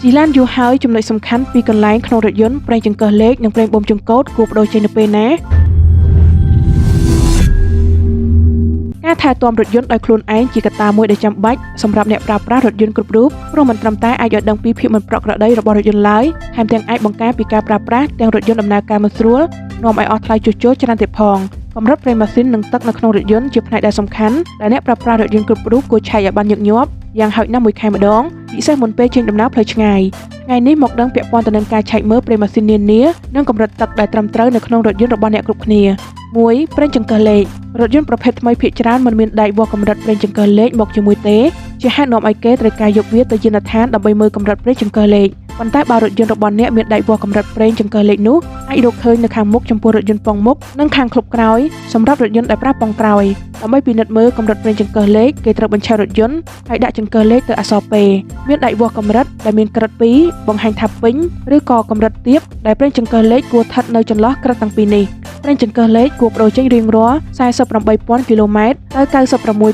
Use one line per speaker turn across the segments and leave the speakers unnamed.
จีឡានយូរហើយចំណុចសំខាន់ពីកន្លែងក្នុងរថយន្តប្រេងចង្កឹះលេខនិងប្រេងបូមចង្កូតគួរបដូរចេញនៅពេលណាការថែទាំរថយន្តដោយខ្លួនឯងជាកត្តាមួយដែលចាំបាច់សម្រាប់អ្នកប្រើប្រាស់រថយន្តគ្រប់រូបព្រោះមិនត្រឹមតែអាចឲ្យដឹងពីភាពមិនប្រក្រតីរបស់រថយន្តឡើយថែមទាំងអាចបង្ការពីការប្រើប្រាស់ទាំងរថយន្តដំណើរការមិនស្រួលនាំឲ្យអស់ថ្លៃជួសជុលច្រើនទៀតផងកម្រិតប្រេងម៉ាស៊ីននិងទឹកនៅក្នុងរថយន្តជាផ្នែកដែលសំខាន់ដែលអ្នកប្រើប្រាស់រថយន្តគ្រប់រូបគួរឆែកឲ្យបានញឹកញាប់យ៉ាងហោចណាស់មួយខែម្ដងពិសេសមុនពេលចេញដំណើរផ្លូវឆ្ងាយថ្ងៃនេះមកដឹងពាក់ព័ន្ធទៅនឹងការឆែកមើលប្រេងម៉ាស៊ីននានានិងកម្រិតទឹកដែលត្រឹមត្រូវនៅក្នុងរថយន្តរបស់អ្នកគ្រប់គ្នា1ប្រេងចង្កឹះលេខរថយន្តប្រភេទថ្មីភាគច្រើនមិនមានដែកវាស់កម្រិតប្រេងចង្កឹះលេខមកជាមួយទេជាហេតុនាំឲ្យគេត្រូវការយកវាទៅយានដ្ឋានដើម្បីមើលកម្រិតប្រេងចង្កឹះលេខប៉ុន្តែបើរថយន្តរបស់អ្នកមានដែកវាស់កម្រិតប្រេងចង្កឹះលេខនោះអាចរកឃើញនៅខាងមុខចំពោះរថយន្តប៉ុងមុខនិងខាងឃ្លុបក្រោយសម្រាប់រថយន្តដែលប្រើប៉ុងក្រោយដើម្បីពិនិត្យមើលកម្រិតប្រេងចង្កឹះលេខគេត្រូវបញ្ឆេះរថយន្តហើយដាក់ចង្កឹះលេខទៅអក្សរពេមានដែកវាស់កម្រិតដែលមានក្រិត2បង្ហាញថាពេញឬក៏កម្រិតទាបដែលប្រេងចង្កឹះលេខគួរស្ថិតនៅចន្លោះក្រិតទាំងពីរនេះប្រេងចង្កឹះលេខគួរបដូរចេញរៀងរាល់ 48,000 គីឡូម៉ែត្រទៅ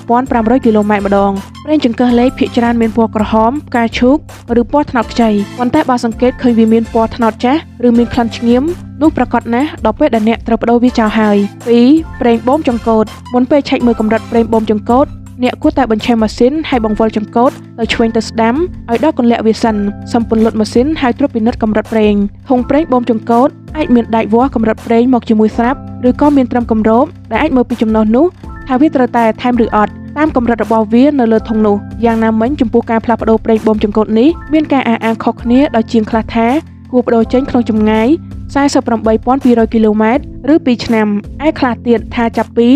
96,500 គីឡូម៉ែត្រម្ដងប្រេងចង្កឹះលេខភាគច្រើនមានពណ៌ក្រហមផ្កាឈូកឬពណ៌ត្នោតខ្ចីប៉ុន្តែបើសង្កេតឃើញវាមានពណ៌ត្នោតចាស់ឬមានក្លិនឆ្ងៀមនោះប្រកាសណាស់ដល់ពេលដែលអ្នកត្រូវបដូរវាចោលហើយ2ប្រេងបូមចង្កូតមុនពេលឆែកមើលកម្រិតប្រេងបូមចង្កូតអ្នកគួរតែបញ្ឆេះម៉ាស៊ីនហើយបង្វិលចង្កូតទៅឆ្វេងទៅស្ដាំឲ្យដល់កន្លាក់វាសិនសំពន្លត់ម៉ាស៊ីនហើយត្រួតពិនិត្យកម្រិតប្រេងធុងប្រេងបូមចង្កូតអាចមានដែកវាស់កម្រិតប្រេងមកជាមួយស្រាប់ឬក៏មានត្រឹមគម្របដែលអាចមើលពីចំណុះនោះថាវាត្រូវតែថែមឬអត់តាមកម្រិតរបស់វានៅលើធុងនោះយ៉ាងណាមិញចំពោះការផ្លាស់ប្ដូរប្រេងបូមចង្កូតនេះមានការអះអាងខុសគ្នាដោយជាងខ្លះថាគួរបដូរចេញក្នុងចម្ងាយ 48,200 គីឡូម៉ែត្រឬ2ឆ្នាំឯខ្លះទៀតថាចាប់ពី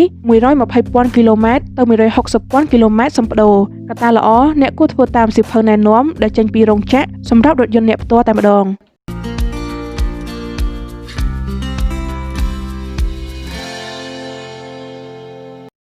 120,000 គីឡូម៉ែត្រទៅ 160,000 គីឡូម៉ែត្រសំបដូរកត្តាល្អអ្នកគួរធ្វើតាមសៀវភៅណែនាំដែលចេញពីរោងចក្រសម្រាប់រថយន្តអ្នកផ្ទាល់តែម្ដង